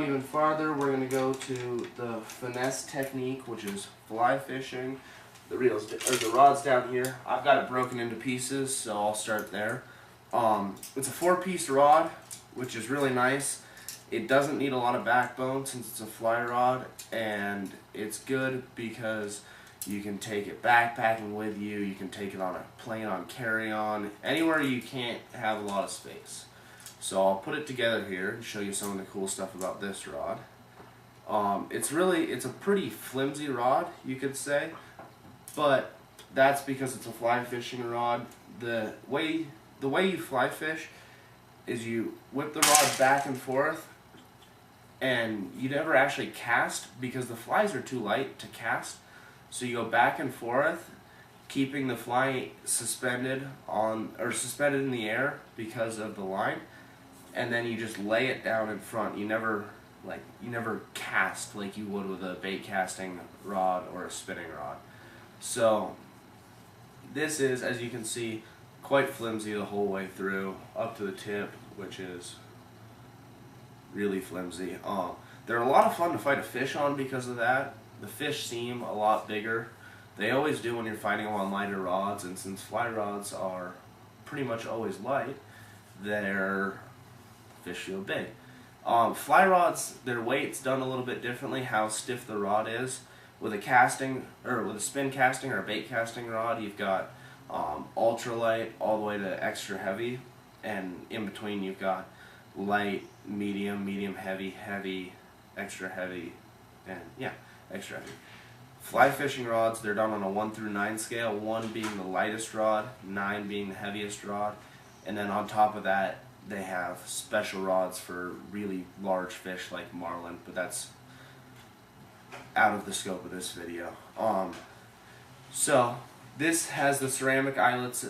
Even farther, we're going to go to the finesse technique, which is fly fishing. The rod's down here. I've got it broken into pieces, so I'll start there. It's a 4-piece rod, which is really nice. It doesn't need a lot of backbone since it's a fly rod, and it's good because you can take it backpacking with you. You can take it on a plane on carry-on, anywhere you can't have a lot of space. So I'll put it together here and show you some of the cool stuff about this rod. It's a pretty flimsy rod, you could say, but that's because it's a fly fishing rod. The way you fly fish is you whip the rod back and forth, and you never actually cast because the flies are too light to cast. So you go back and forth, keeping the fly suspended in the air because of the line, and then you just lay it down in front. You never cast like you would with a bait casting rod or a spinning rod. So this is, as you can see, quite flimsy the whole way through up to the tip, which is really flimsy. They're a lot of fun to fight a fish on because of that. The fish seem a lot bigger. They always do when you're fighting them on lighter rods, and since fly rods are pretty much always light, their fish feel big. Fly rods, their weight's done a little bit differently, how stiff the rod is. With a spin casting or a bait casting rod, you've got ultralight all the way to extra heavy, and in between you've got light, medium, medium heavy, heavy, extra heavy, and yeah, extra heavy. Fly fishing rods, they're done on a 1 through 9 scale, 1 being the lightest rod, 9 being the heaviest rod, and then on top of that they have special rods for really large fish like marlin, but that's out of the scope of this video. So this has the ceramic eyelets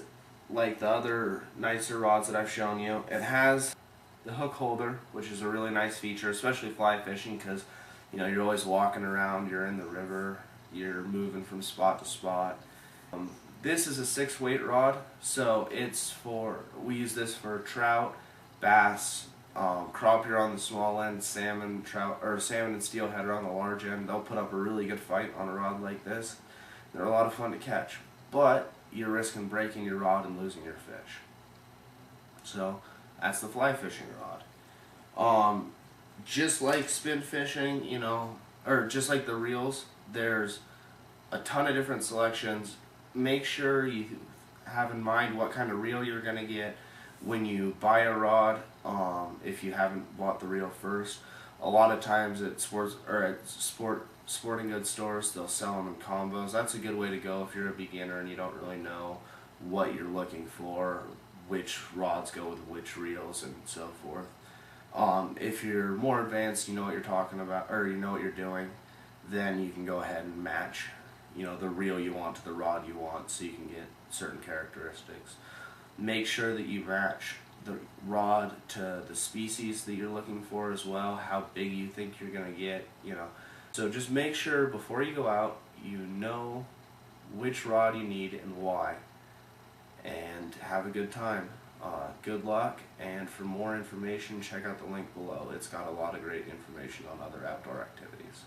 like the other nicer rods that I've shown you. It has the hook holder, which is a really nice feature, especially fly fishing, because you're always walking around, you're in the river, you're moving from spot to spot. This is a 6-weight rod, so we use this for trout, bass, crappie on the small end, salmon, salmon and steelhead are on the large end. They'll put up a really good fight on a rod like this. They're a lot of fun to catch, but you're risking breaking your rod and losing your fish. So that's the fly fishing rod. Just like spin fishing, or just like the reels, there's a ton of different selections. Make sure you have in mind what kind of reel you're going to get when you buy a rod. If you haven't bought the reel first, a lot of times at sporting goods stores, they'll sell them in combos. That's a good way to go if you're a beginner and you don't really know what you're looking for, which rods go with which reels and so forth. If you're more advanced, you know what you're talking about, or you know what you're doing, then you can go ahead and match the reel you want to the rod you want, so you can get certain characteristics. Make sure that you match the rod to the species that you're looking for as well, how big you think you're going to get, So just make sure before you go out, you know which rod you need and why, and have a good time. Good luck, and for more information, check out the link below. It's got a lot of great information on other outdoor activities.